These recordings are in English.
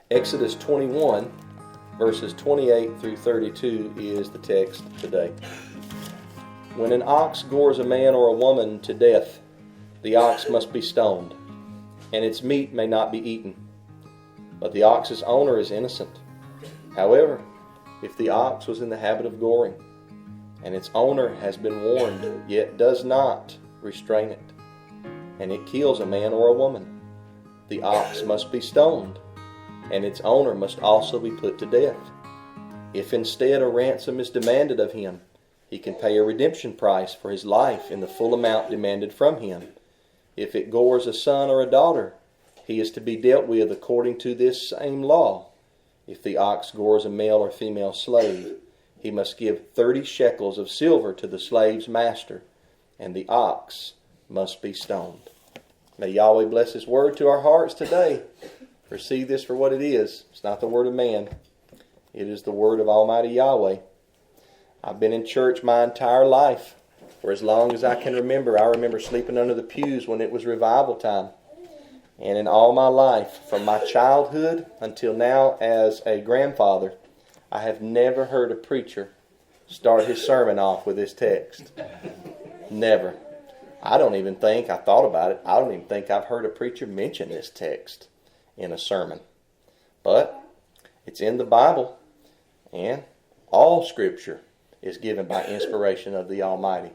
Exodus 21, verses 28 through 32 is the text today. When an ox gores a man or a woman to death, the ox must be stoned, and its meat may not be eaten. But the ox's owner is innocent. However, if the ox was in the habit of goring, and its owner has been warned, yet does not restrain it, and it kills a man or a woman, the ox must be stoned, and its owner must also be put to death. If instead a ransom is demanded of him, he can pay a redemption price for his life in the full amount demanded from him. If it gores a son or a daughter, he is to be dealt with according to this same law. If the ox gores a male or female slave, he must give 30 shekels of silver to the slave's master, and the ox must be stoned. May Yahweh bless His word to our hearts today. Receive this for what it is. It's not the word of man. It is the word of Almighty Yahweh. I've been in church my entire life. For as long as I can remember, I remember sleeping under the pews when it was revival time. And in all my life, from my childhood until now as a grandfather, I have never heard a preacher start his sermon off with this text. Never. I don't even think I've heard a preacher mention this text in a sermon. But it's in the Bible, and all Scripture is given by inspiration of the Almighty.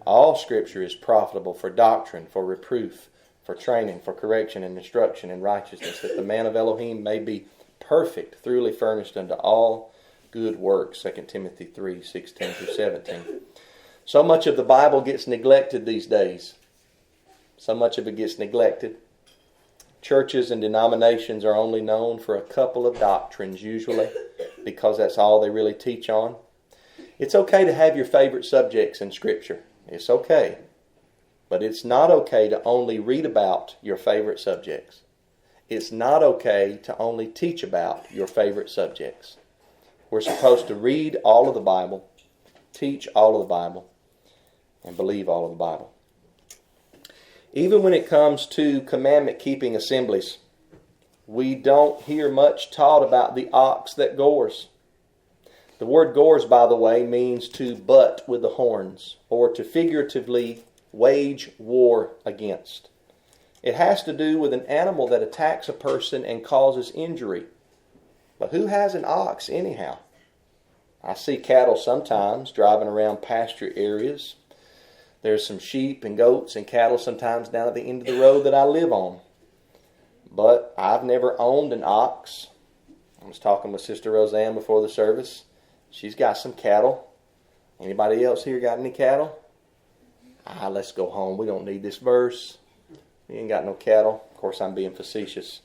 All Scripture is profitable for doctrine, for reproof, for training, for correction and instruction in righteousness, that the man of Elohim may be perfect, thoroughly furnished unto all good works. 2 Timothy 3, 16 through 17. So much of the Bible gets neglected these days. So much of it gets neglected. Churches and denominations are only known for a couple of doctrines usually, because that's all they really teach on. It's okay to have your favorite subjects in Scripture. It's okay. But it's not okay to only read about your favorite subjects. It's not okay to only teach about your favorite subjects. We're supposed to read all of the Bible, teach all of the Bible, and believe all of the Bible. Even when it comes to commandment-keeping assemblies, we don't hear much taught about the ox that gores. The word gores, by the way, means to butt with the horns, or to figuratively wage war against. It has to do with an animal that attacks a person and causes injury. But who has an ox anyhow? I see cattle sometimes driving around pasture areas. There's some sheep and goats and cattle sometimes down at the end of the road that I live on. But I've never owned an ox. I was talking with Sister Roseanne before the service. She's got some cattle. Anybody else here got any cattle? Let's go home. We don't need this verse. We ain't got no cattle. Of course, I'm being facetious.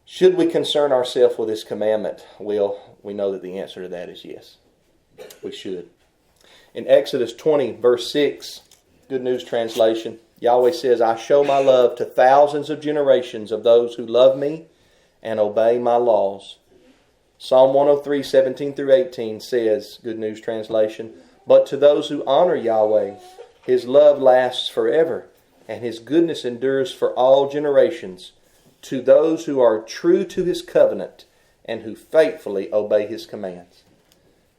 Should we concern ourselves with this commandment? Well, we know that the answer to that is yes. We should. In Exodus 20, verse 6, Good News Translation, Yahweh says, I show my love to thousands of generations of those who love me and obey my laws. Psalm 103, 17 through 18 says, Good News Translation, but to those who honor Yahweh, His love lasts forever, and His goodness endures for all generations. To those who are true to His covenant and who faithfully obey His commands.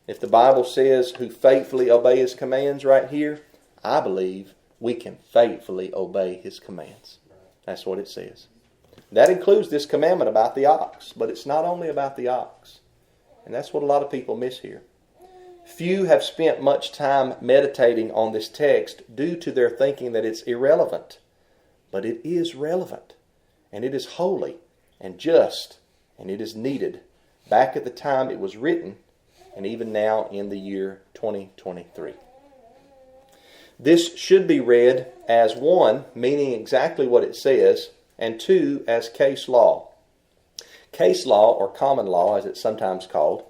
If the Bible says who faithfully obey His commands right here, I believe we can faithfully obey His commands. That's what it says. That includes this commandment about the ox, but it's not only about the ox. And that's what a lot of people miss here. Few have spent much time meditating on this text due to their thinking that it's irrelevant. But it is relevant, and it is holy and just, and it is needed back at the time it was written, and even now in the year 2023. This should be read as one, meaning exactly what it says, and two, as case law. Case law, or common law as it's sometimes called,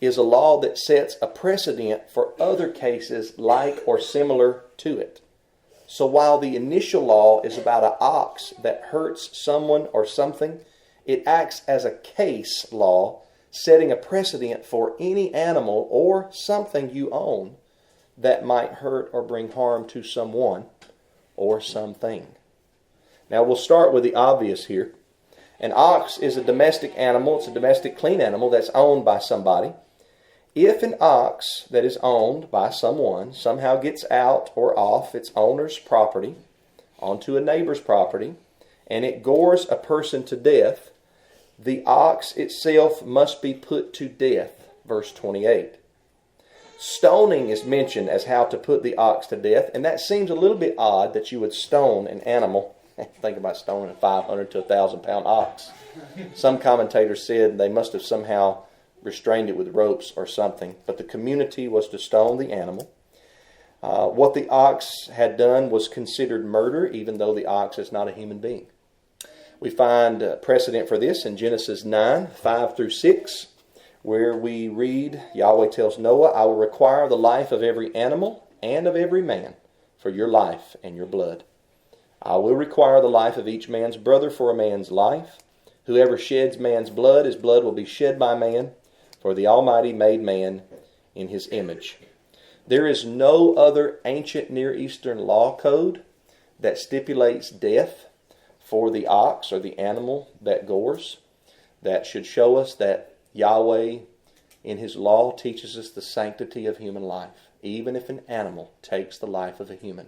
is a law that sets a precedent for other cases like or similar to it. So while the initial law is about an ox that hurts someone or something, it acts as a case law, setting a precedent for any animal or something you own that might hurt or bring harm to someone or something. Now we'll start with the obvious here. An ox is a domestic animal. It's a domestic clean animal that's owned by somebody. If an ox that is owned by someone somehow gets out or off its owner's property onto a neighbor's property, and it gores a person to death, the ox itself must be put to death. Verse 28. Stoning is mentioned as how to put the ox to death, and that seems a little bit odd that you would stone an animal. Think about stoning a 500 to 1,000 pound ox. Some commentators said they must have somehow restrained it with ropes or something, but the community was to stone the animal. What the ox had done was considered murder, even though the ox is not a human being. We find precedent for this in Genesis 9, 5 through 6, where we read, Yahweh tells Noah, I will require the life of every animal and of every man for your life and your blood. I will require the life of each man's brother for a man's life. Whoever sheds man's blood, his blood will be shed by man, for the Almighty made man in his image. There is no other ancient Near Eastern law code that stipulates death for the ox or the animal that gores. That should show us that Yahweh in his law teaches us the sanctity of human life. Even if an animal takes the life of a human,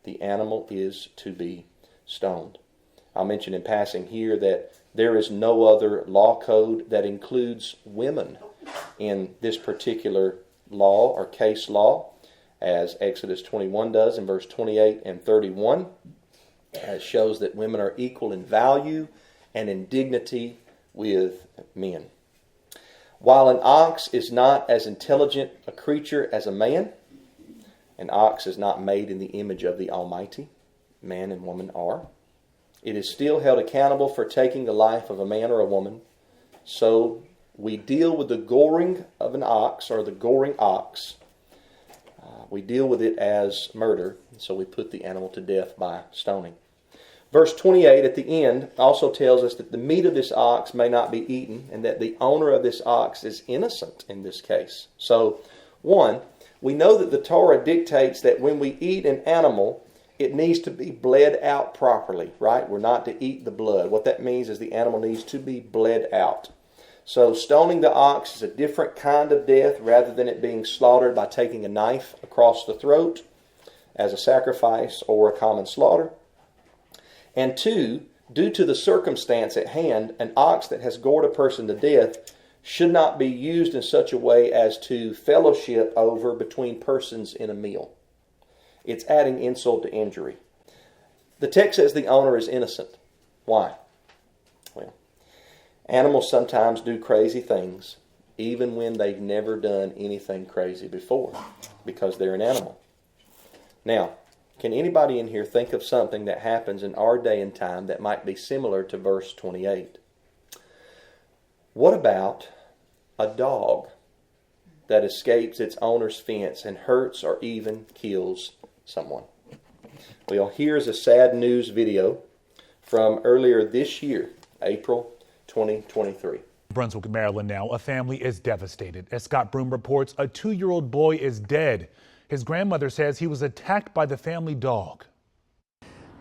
the animal is to be stoned. I'll mention in passing here that there is no other law code that includes women in this particular law or case law, as Exodus 21 does in verse 28 and 31. It shows that women are equal in value and in dignity with men. While an ox is not as intelligent a creature as a man, an ox is not made in the image of the Almighty. Man and woman are. It is still held accountable for taking the life of a man or a woman. So we deal with the goring of an ox, or the goring ox. We deal with it as murder, so we put the animal to death by stoning. Verse 28 at the end also tells us that the meat of this ox may not be eaten, and that the owner of this ox is innocent in this case. So, one, we know that the Torah dictates that when we eat an animal, it needs to be bled out properly, right? We're not to eat the blood. What that means is the animal needs to be bled out. So stoning the ox is a different kind of death rather than it being slaughtered by taking a knife across the throat as a sacrifice or a common slaughter. And two, due to the circumstance at hand, an ox that has gored a person to death should not be used in such a way as to fellowship over between persons in a meal. It's adding insult to injury. The text says the owner is innocent. Why? Well, animals sometimes do crazy things, even when they've never done anything crazy before, because they're an animal. Now, can anybody in here think of something that happens in our day and time that might be similar to verse 28? What about a dog that escapes its owner's fence and hurts or even kills someone? Well, here's a sad news video from earlier this year, April 2023. Brunswick, Maryland now. A family is devastated. As Scott Broom reports, a 2-year-old boy is dead. His grandmother says he was attacked by the family dog.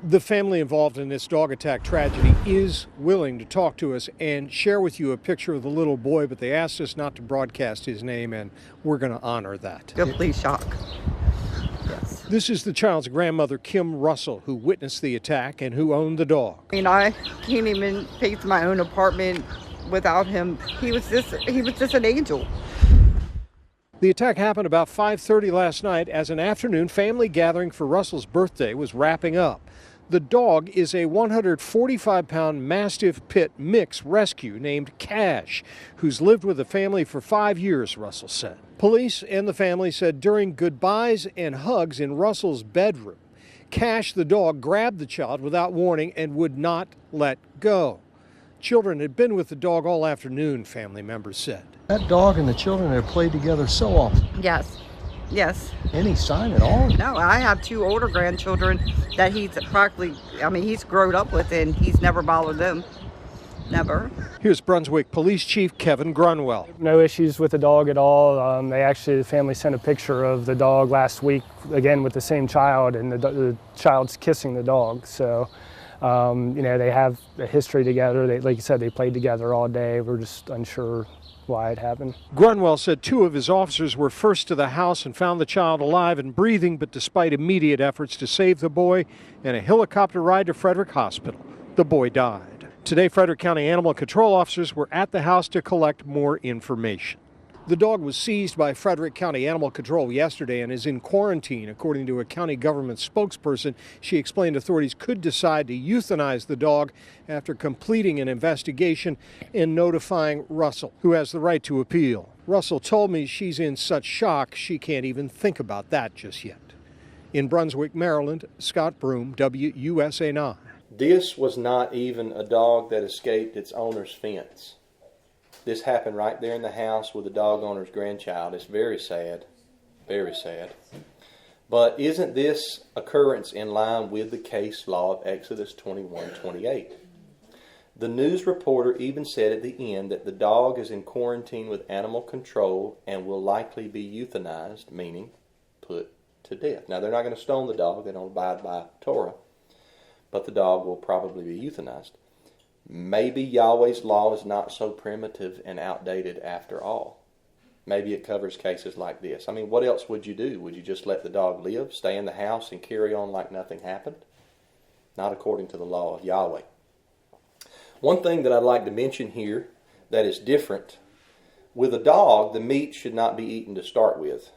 The family involved in this dog attack tragedy is willing to talk to us and share with you a picture of the little boy, but they asked us not to broadcast his name, and we're going to honor that. Complete shock. Yes. This is the child's grandmother, Kim Russell, who witnessed the attack and who owned the dog. I mean, I can't even pay for my own apartment without him. He was just an angel. The attack happened about 5:30 last night as an afternoon family gathering for Russell's birthday was wrapping up. The dog is a 145-pound Mastiff Pit mix rescue named Cash, who's lived with the family for 5 years, Russell said. Police and the family said during goodbyes and hugs in Russell's bedroom, Cash, the dog, grabbed the child without warning and would not let go. Children had been with the dog all afternoon, family members said. That dog and the children have played together so often. Yes. Yes. Any sign at all? No, I have 2 older grandchildren that he's he's grown up with, and he's never bothered them. Never. Here's Brunswick Police Chief Kevin Grunwell. No issues with the dog at all. The family sent a picture of the dog last week, again with the same child, and the child's kissing the dog. So They have a history together. Like you said, they played together all day. We're just unsure why it happened. Grunwell said 2 of his officers were first to the house and found the child alive and breathing, but despite immediate efforts to save the boy and a helicopter ride to Frederick Hospital, the boy died. Today, Frederick County Animal Control officers were at the house to collect more information. The dog was seized by Frederick County Animal Control yesterday and is in quarantine, according to a county government spokesperson. She explained authorities could decide to euthanize the dog after completing an investigation and notifying Russell, who has the right to appeal. Russell told me she's in such shock she can't even think about that just yet. In Brunswick, Maryland, Scott Broom, WUSA 9. This was not even a dog that escaped its owner's fence. This happened right there in the house with the dog owner's grandchild. It's very sad, very sad. But isn't this occurrence in line with the case law of Exodus 21:28? The news reporter even said at the end that the dog is in quarantine with animal control and will likely be euthanized, meaning put to death. Now, they're not going to stone the dog. They don't abide by Torah. But the dog will probably be euthanized. Maybe Yahweh's law is not so primitive and outdated after all. Maybe it covers cases like this. I mean, what else would you do? Would you just let the dog live, stay in the house, and carry on like nothing happened? Not according to the law of Yahweh. One thing that I'd like to mention here that is different. With a dog, the meat should not be eaten to start with.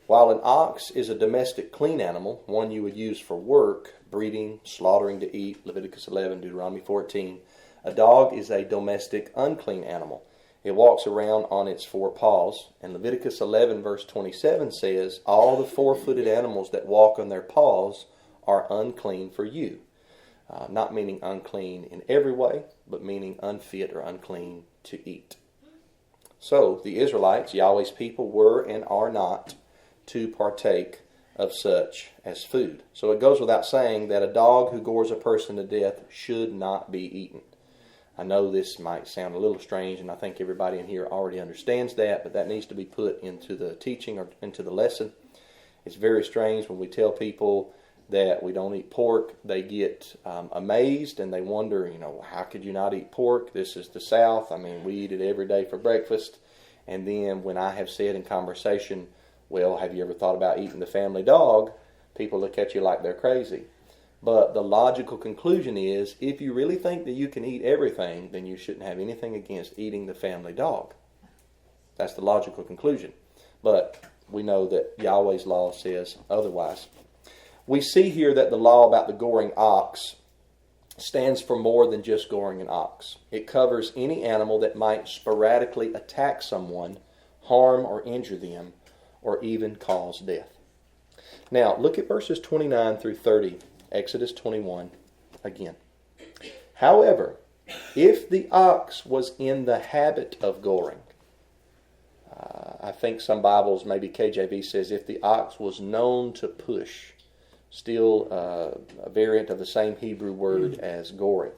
While an ox is a domestic clean animal, one you would use for work, breeding, slaughtering to eat, Leviticus 11, Deuteronomy 14, a dog is a domestic unclean animal. It walks around on its 4 paws, and Leviticus 11 verse 27 says, all the 4-footed animals that walk on their paws are unclean for you. Not meaning unclean in every way, but meaning unfit or unclean to eat. So, the Israelites, Yahweh's people, were and are not to partake of such as food. So it goes without saying that a dog who gores a person to death should not be eaten. I know this might sound a little strange, and I think everybody in here already understands that, but that needs to be put into the teaching or into the lesson. It's very strange when we tell people that we don't eat pork. They get amazed and they wonder, how could you not eat pork? This is the South. I mean, we eat it every day for breakfast. And then when I have said in conversation, well, have you ever thought about eating the family dog? People look at you like they're crazy. But the logical conclusion is, if you really think that you can eat everything, then you shouldn't have anything against eating the family dog. That's the logical conclusion. But we know that Yahweh's law says otherwise. We see here that the law about the goring ox stands for more than just goring an ox. It covers any animal that might sporadically attack someone, harm or injure them, or even cause death. Now, look at verses 29 through 30, Exodus 21 again. However, if the ox was in the habit of goring, I think some Bibles, maybe KJV says, if the ox was known to push, still a variant of the same Hebrew word as goring.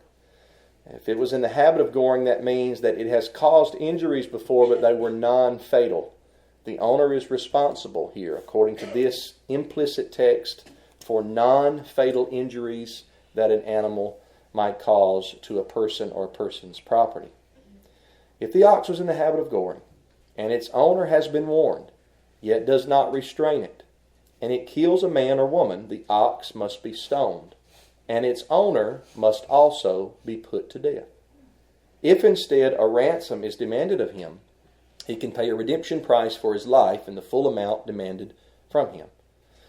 If it was in the habit of goring, that means that it has caused injuries before, but they were non-fatal. The owner is responsible here, according to this implicit text, for non-fatal injuries that an animal might cause to a person or a person's property. If the ox was in the habit of goring, and its owner has been warned, yet does not restrain it, and it kills a man or woman, the ox must be stoned, and its owner must also be put to death. If instead a ransom is demanded of him, he can pay a redemption price for his life in the full amount demanded from him.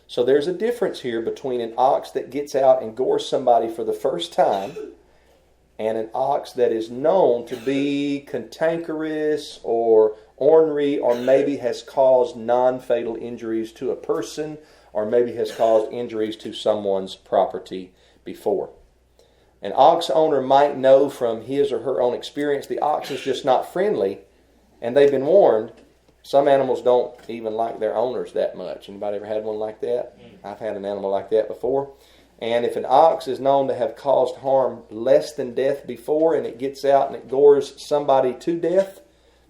So there's a difference here between an ox that gets out and gores somebody for the first time and an ox that is known to be cantankerous or ornery, or maybe has caused non-fatal injuries to a person, or maybe has caused injuries to someone's property before. An ox owner might know from his or her own experience the ox is just not friendly, and they've been warned. Some animals don't even like their owners that much. Anybody ever had one like that? I've had an animal like that before. And if an ox is known to have caused harm less than death before, and it gets out and it gores somebody to death,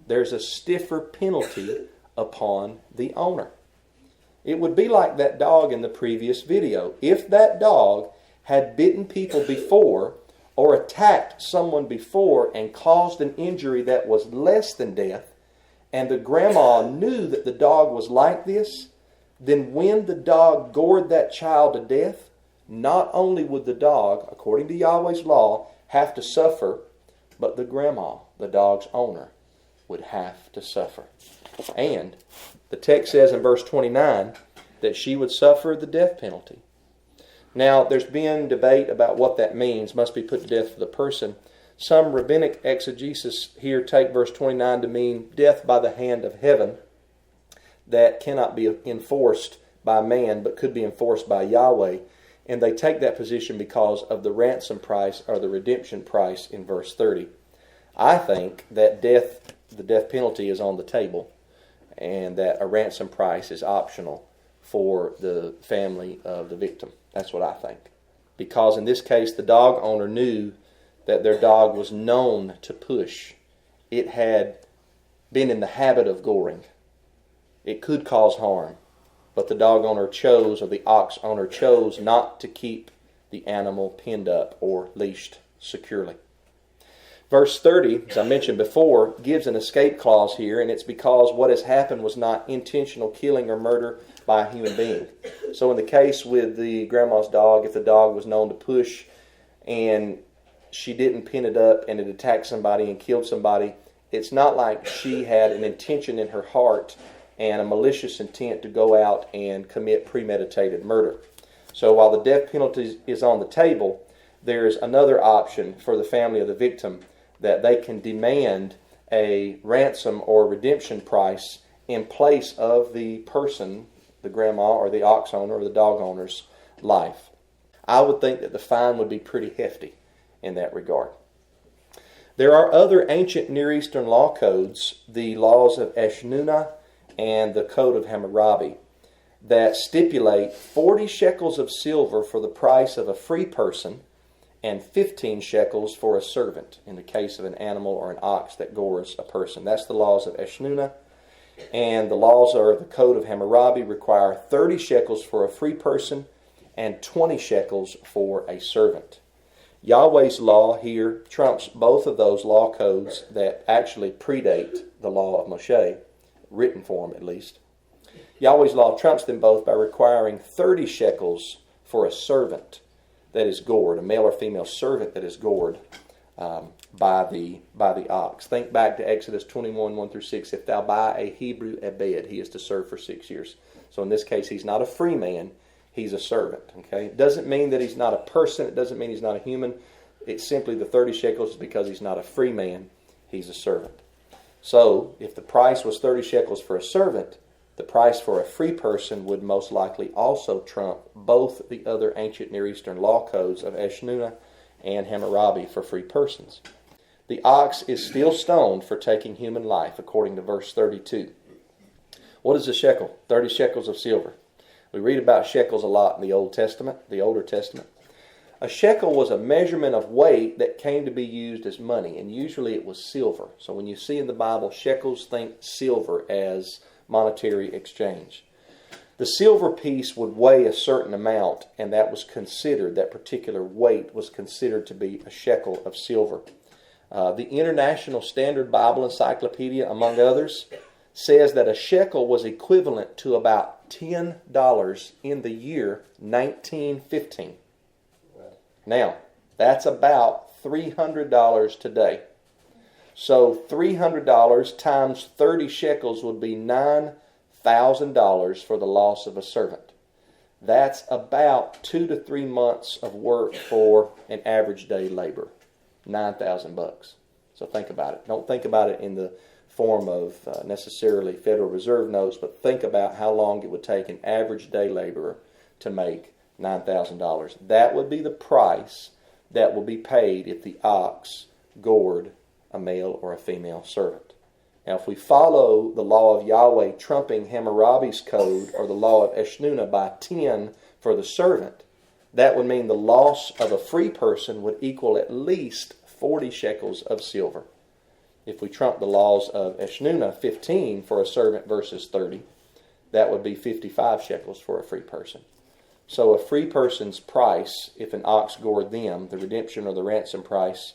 there's a stiffer penalty upon the owner. It would be like that dog in the previous video. If that dog had bitten people before or attacked someone before and caused an injury that was less than death, and the grandma knew that the dog was like this, then when the dog gored that child to death, not only would the dog, according to Yahweh's law, have to suffer, but the grandma, the dog's owner, would have to suffer. And the text says in verse 29 that she would suffer the death penalty. Now, there's been debate about what that means, must be put to death for the person. Some rabbinic exegesis here take verse 29 to mean death by the hand of heaven that cannot be enforced by man but could be enforced by Yahweh. And they take that position because of the ransom price or the redemption price in verse 30. I think that the death penalty is on the table and that a ransom price is optional for the family of the victim. That's what I think. Because in this case, the dog owner knew that their dog was known to push. It had been in the habit of goring. It could cause harm. But the dog owner chose, or the ox owner chose, not to keep the animal pinned up or leashed securely. Verse 30, as I mentioned before, gives an escape clause here, and it's because what has happened was not intentional killing or murder by a human being. So in the case with the grandma's dog, if the dog was known to push and she didn't pin it up and it attacked somebody and killed somebody, it's not like she had an intention in her heart and a malicious intent to go out and commit premeditated murder. So while the death penalty is on the table, there's another option for the family of the victim, that they can demand a ransom or redemption price in place of the person, the grandma or the ox owner or the dog owner's life. I would think that the fine would be pretty hefty in that regard. There are other ancient Near Eastern law codes, the laws of Eshnunah and the Code of Hammurabi, that stipulate 40 shekels of silver for the price of a free person and 15 shekels for a servant in the case of an animal or an ox that gores a person. That's the laws of Eshnunah. And the laws of the Code of Hammurabi require 30 shekels for a free person and 20 shekels for a servant. Yahweh's law here trumps both of those law codes that actually predate the law of Moshe, written form at least. Yahweh's law trumps them both by requiring 30 shekels for a servant that is gored, a male or female servant that is gored by the ox. Think back to Exodus 21, 1 through 6. If thou buy a Hebrew ebed, he is to serve for 6 years. So in this case, he's not a free man, he's a servant. Okay, it doesn't mean that he's not a person, it doesn't mean he's not a human. It's simply the 30 shekels is because he's not a free man, he's a servant. So if the price was 30 shekels for a servant, the price for a free person would most likely also trump both the other ancient Near Eastern law codes of Eshnunah and Hammurabi for free persons. The ox is still stoned for taking human life, according to verse 32. What is a shekel? 30 shekels of silver. We read about shekels a lot in the Old Testament, the Older Testament. A shekel was a measurement of weight that came to be used as money, and usually it was silver. So when you see in the Bible shekels, think silver as monetary exchange. The silver piece would weigh a certain amount, and that particular weight was considered to be a shekel of silver. The International Standard Bible Encyclopedia, among others, says that a shekel was equivalent to about $10 in the year 1915. Now, that's about $300 today. So $300 times 30 shekels would be $9,000 for the loss of a servant. That's about 2 to 3 months of work for an average day labor. $9,000. So think about it. Don't think about it in the form of necessarily Federal Reserve notes, but think about how long it would take an average day laborer to make $9,000. That would be the price that will be paid if the ox gored a male or a female servant. Now, if we follow the law of Yahweh trumping Hammurabi's code or the law of Eshnunah by 10 for the servant, that would mean the loss of a free person would equal at least 40 shekels of silver. If we trump the laws of Eshnunah, 15 for a servant versus 30, that would be 55 shekels for a free person. So a free person's price, if an ox gored them, the redemption or the ransom price,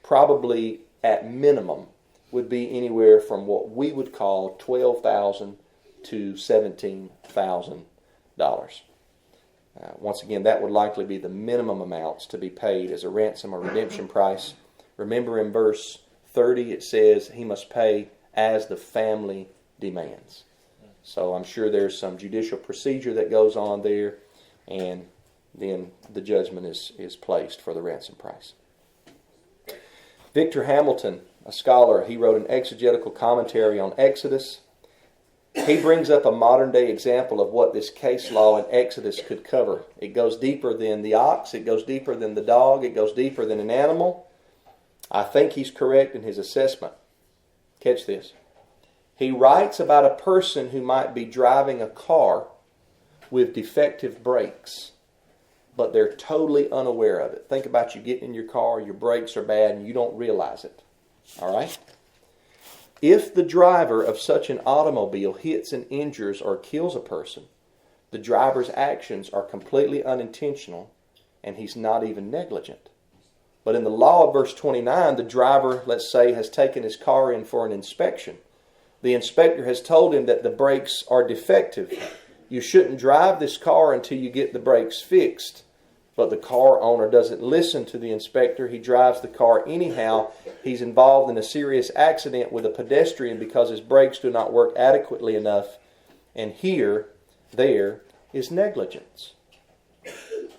probably at minimum would be anywhere from what we would call $12,000 to $17,000. Once again, that would likely be the minimum amounts to be paid as a ransom or redemption price. Remember in verse 30 it says he must pay as the family demands. So I'm sure there's some judicial procedure that goes on there, and then the judgment is placed for the ransom price. Victor Hamilton, a scholar, he wrote an exegetical commentary on Exodus. He brings up a modern-day example of what this case law in Exodus could cover. It goes deeper than the ox. It goes deeper than the dog. It goes deeper than an animal. I think he's correct in his assessment. Catch this. He writes about a person who might be driving a car with defective brakes, but they're totally unaware of it. Think about you getting in your car, your brakes are bad, and you don't realize it. All right? If the driver of such an automobile hits and injures or kills a person, the driver's actions are completely unintentional, and he's not even negligent. But in the law of verse 29, the driver, let's say, has taken his car in for an inspection. The inspector has told him that the brakes are defective. You shouldn't drive this car until you get the brakes fixed. But the car owner doesn't listen to the inspector. He drives the car anyhow. He's involved in a serious accident with a pedestrian because his brakes do not work adequately enough. And there is negligence.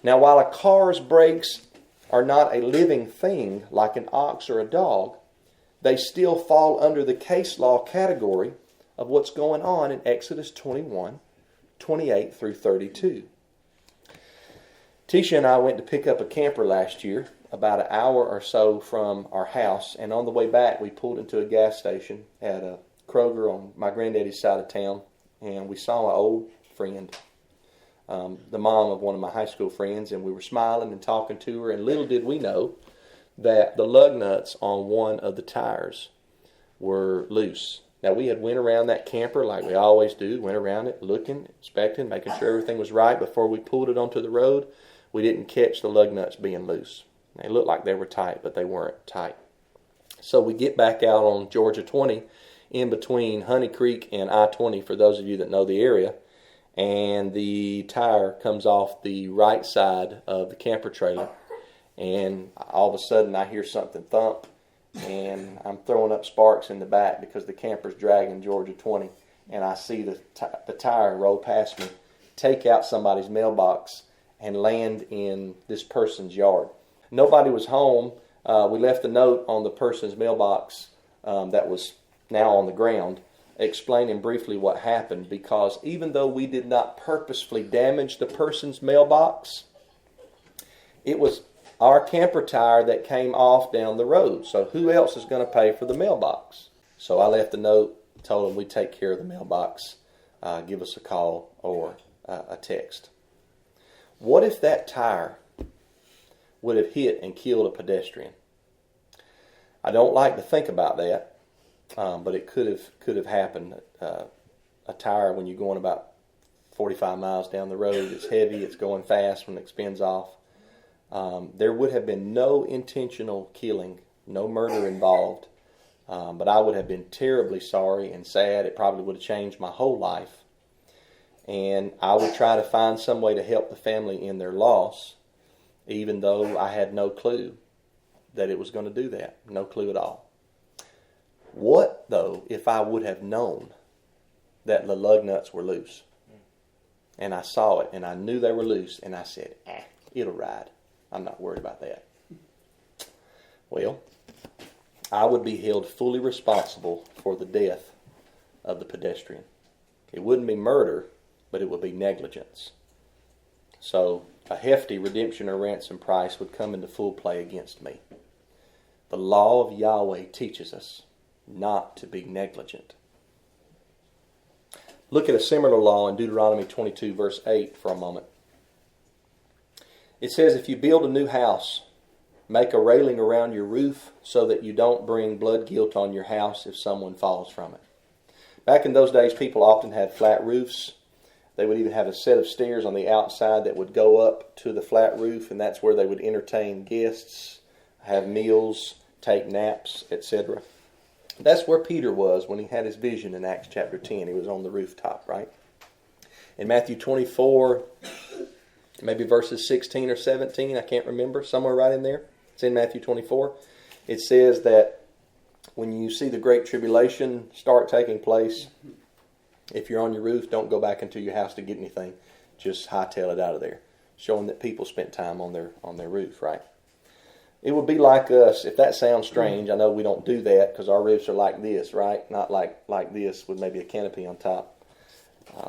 Now, while a car's brakes are not a living thing like an ox or a dog, they still fall under the case law category of what's going on in Exodus 21, 28 through 32. Tisha and I went to pick up a camper last year, about an hour or so from our house, and on the way back we pulled into a gas station at a Kroger on my granddaddy's side of town, and we saw an old friend, the mom of one of my high school friends, and we were smiling and talking to her, and little did we know that the lug nuts on one of the tires were loose. Now, we had went around that camper like we always do, went around it looking, inspecting, making sure everything was right before we pulled it onto the road. We didn't catch the lug nuts being loose. They looked like they were tight, but they weren't tight. So we get back out on Georgia 20 in between Honey Creek and I-20 for those of you that know the area, and the tire comes off the right side of the camper trailer. And all of a sudden I hear something thump, and I'm throwing up sparks in the back because the camper's dragging Georgia 20, and I see the tire roll past me, take out somebody's mailbox, and land in this person's yard. Nobody was home. We left a note on the person's mailbox that was now on the ground, explaining briefly what happened, because even though we did not purposefully damage the person's mailbox, it was our camper tire that came off down the road. So who else is going to pay for the mailbox? So I left a note, told them we'd take care of the mailbox. Give us a call or a text. What if that tire would have hit and killed a pedestrian? I don't like to think about that, but it could have happened. A tire, when you're going about 45 miles down the road, it's heavy, it's going fast when it spins off. There would have been no intentional killing, no murder involved, but I would have been terribly sorry and sad. It probably would have changed my whole life. And I would try to find some way to help the family in their loss, even though I had no clue that it was going to do that. No clue at all. What, though, if I would have known that the lug nuts were loose? And I saw it, and I knew they were loose, and I said, it'll ride. I'm not worried about that. Well, I would be held fully responsible for the death of the pedestrian. It wouldn't be murder, but it would be negligence. So a hefty redemption or ransom price would come into full play against me. The law of Yahweh teaches us not to be negligent. Look at a similar law in Deuteronomy 22, verse 8 for a moment. It says, if you build a new house, make a railing around your roof so that you don't bring blood guilt on your house if someone falls from it. Back in those days, people often had flat roofs. They would even have a set of stairs on the outside that would go up to the flat roof, and that's where they would entertain guests, have meals, take naps, etc. That's where Peter was when he had his vision in Acts chapter 10. He was on the rooftop, right? In Matthew 24, maybe verses 16 or 17, I can't remember, somewhere right in there. It's in Matthew 24. It says that when you see the great tribulation start taking place, if you're on your roof, don't go back into your house to get anything. Just hightail it out of there, showing that people spent time on their roof, right? It would be like us, if that sounds strange, I know we don't do that because our roofs are like this, right? Not like this with maybe a canopy on top.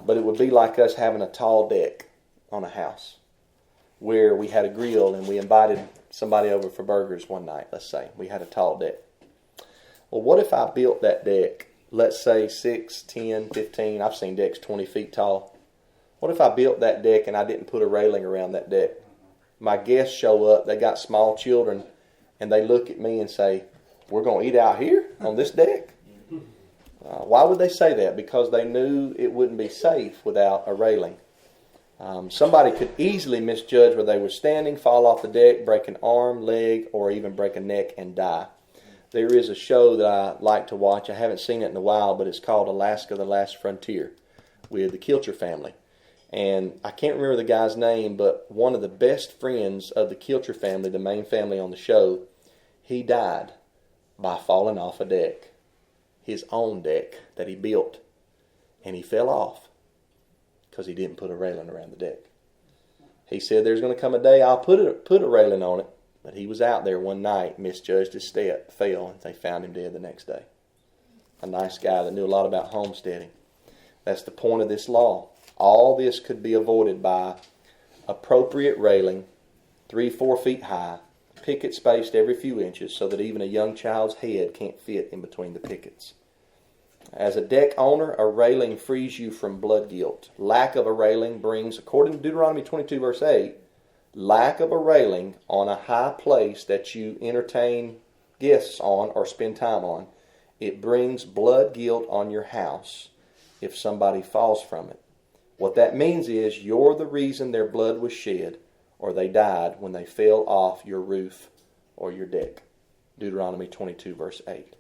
But it would be like us having a tall deck on a house where we had a grill and we invited somebody over for burgers one night, let's say. We had a tall deck. Well, what if I built that deck, let's say 6, 10, 15, I've seen decks 20 feet tall. What if I built that deck and I didn't put a railing around that deck? My guests show up, they got small children, and they look at me and say, we're going to eat out here on this deck? Why would they say that? Because they knew it wouldn't be safe without a railing. Somebody could easily misjudge where they were standing, fall off the deck, break an arm, leg, or even break a neck and die. There is a show that I like to watch. I haven't seen it in a while, but it's called Alaska: The Last Frontier with the Kilcher family. And I can't remember the guy's name, but one of the best friends of the Kilcher family, the main family on the show, he died by falling off a deck. His own deck that he built. And he fell off because he didn't put a railing around the deck. He said there's going to come a day I'll put a railing on it. But he was out there one night, misjudged his step, fell, and they found him dead the next day. A nice guy that knew a lot about homesteading. That's the point of this law. All this could be avoided by appropriate railing, 3-4 feet high, picket spaced every few inches so that even a young child's head can't fit in between the pickets. As a deck owner, a railing frees you from blood guilt. Lack of a railing brings, according to Deuteronomy 22 verse 8, lack of a railing on a high place that you entertain guests on or spend time on, it brings blood guilt on your house if somebody falls from it. What that means is you're the reason their blood was shed or they died when they fell off your roof or your deck. Deuteronomy 22 verse 8.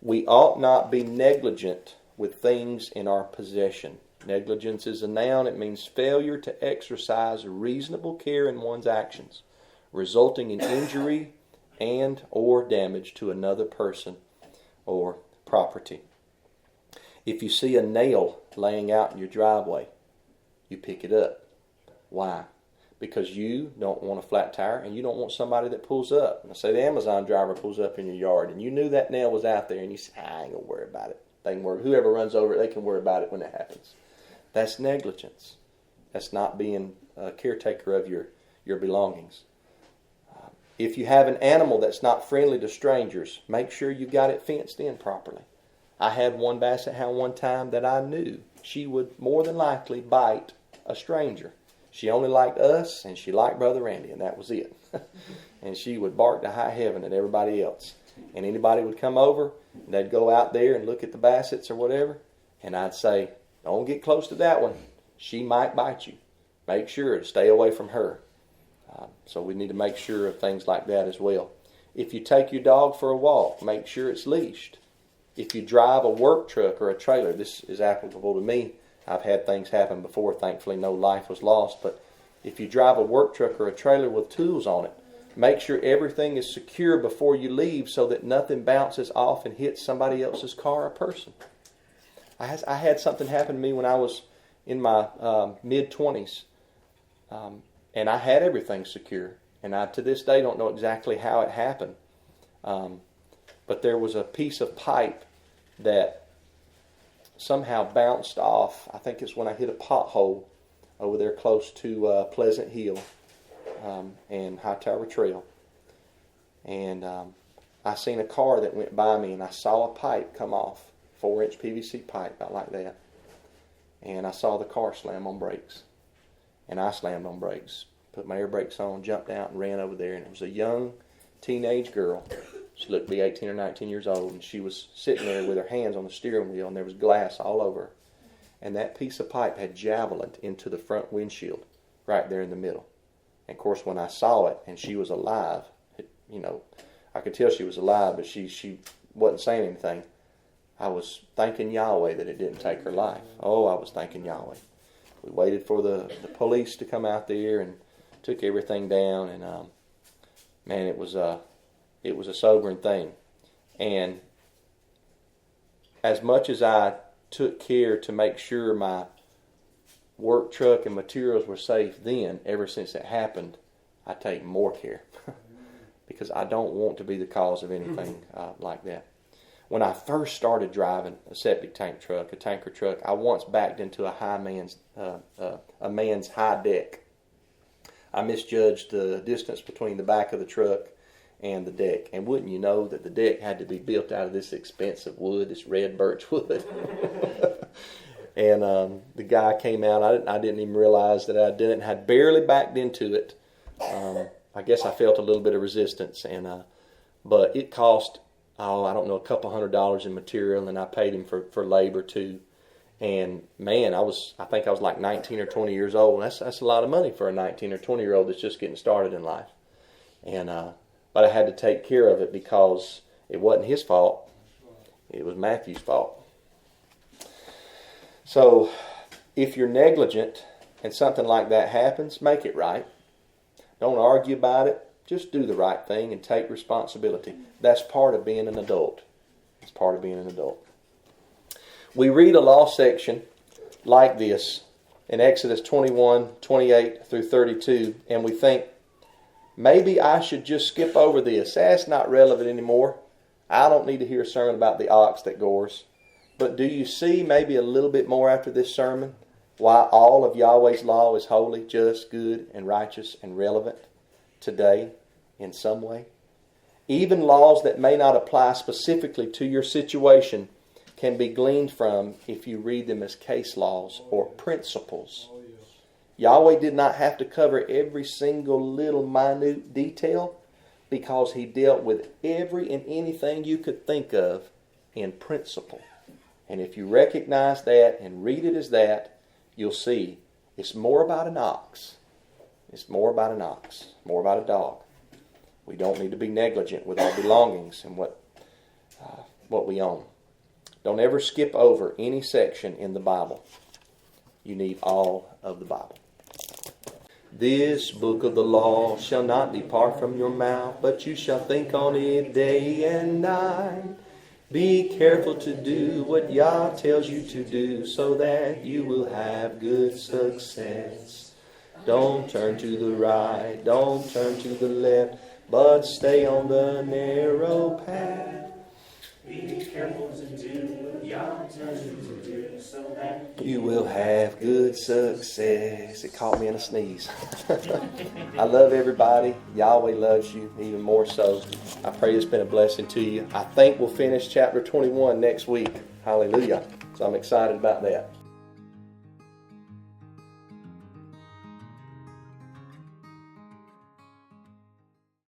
We ought not be negligent with things in our possession. Negligence is a noun. It means failure to exercise reasonable care in one's actions, resulting in injury and or damage to another person or property. If you see a nail laying out in your driveway, you pick it up. Why? Because you don't want a flat tire and you don't want somebody that pulls up. Now, say the Amazon driver pulls up in your yard and you knew that nail was out there and you say, I ain't going to worry about it. They can worry. Whoever runs over it, they can worry about it when it happens. That's negligence. That's not being a caretaker of your belongings. If you have an animal that's not friendly to strangers, make sure you've got it fenced in properly. I had one basset hound one time that I knew she would more than likely bite a stranger. She only liked us and she liked Brother Randy, and that was it. And she would bark to high heaven at everybody else. And anybody would come over, and they'd go out there and look at the bassets or whatever, and I'd say, don't get close to that one. She might bite you. Make sure to stay away from her. So we need to make sure of things like that as well. If you take your dog for a walk, make sure it's leashed. If you drive a work truck or a trailer, this is applicable to me. I've had things happen before. Thankfully, no life was lost. But if you drive a work truck or a trailer with tools on it, make sure everything is secure before you leave so that nothing bounces off and hits somebody else's car or person. I had something happen to me when I was in my mid-20s, and I had everything secure. And I, to this day, don't know exactly how it happened. But there was a piece of pipe that somehow bounced off. I think it's when I hit a pothole over there close to Pleasant Hill and Hightower Trail. And I seen a car that went by me, and I saw a pipe come off. 4-inch PVC pipe, about like that. And I saw the car slam on brakes. And I slammed on brakes. Put my air brakes on, jumped out, and ran over there. And it was a young teenage girl. She looked to be 18 or 19 years old. And she was sitting there with her hands on the steering wheel, and there was glass all over her. and that piece of pipe had javelined into the front windshield right there in the middle. And of course, when I saw it and she was alive, I could tell she was alive, but she wasn't saying anything. I was thanking Yahweh that it didn't take her life. Oh, I was thanking Yahweh. We waited for the police to come out there and took everything down, and man, it was a sobering thing. And as much as I took care to make sure my work truck and materials were safe then, ever since it happened, I take more care because I don't want to be the cause of anything like that. When I first started driving a septic tank truck, a tanker truck, I once backed into a man's high deck. I misjudged the distance between the back of the truck and the deck. And wouldn't you know that the deck had to be built out of this expensive wood, this red birch wood. And the guy came out. I didn't even realize that I did it. Had barely backed into it. I guess I felt a little bit of resistance. But it cost, I don't know, a couple $100 in material, and I paid him for labor too. And man, I think I was like 19 or 20 years old. That's a lot of money for a 19 or 20 year old that's just getting started in life. And but I had to take care of it because it wasn't his fault. It was Matthew's fault. So if you're negligent and something like that happens, make it right. Don't argue about it. Just do the right thing and take responsibility. That's part of being an adult. It's part of being an adult. We read a law section like this in Exodus 21, 28 through 32, and we think, maybe I should just skip over this. That's not relevant anymore. I don't need to hear a sermon about the ox that gores. But do you see maybe a little bit more after this sermon why all of Yahweh's law is holy, just, good, and righteous and relevant today in some way? Even laws that may not apply specifically to your situation can be gleaned from if you read them as case laws or principles. Yahweh did not have to cover every single little minute detail because He dealt with every and anything you could think of in principle. And if you recognize that and read it as that, you'll see it's more about an ox. It's more about an ox, more about a dog. We don't need to be negligent with our belongings and what we own. Don't ever skip over any section in the Bible. You need all of the Bible. This book of the law shall not depart from your mouth, but you shall think on it day and night. Be careful to do what Yah tells you to do, so that you will have good success. Don't turn to the right, don't turn to the left, but stay on the narrow path. Be careful to do what Yah tells you to do, so that you will have good success. It caught me in a sneeze. I love everybody. Yahweh loves you even more so. I pray it's been a blessing to you. I think we'll finish chapter 21 next week. Hallelujah. So I'm excited about that.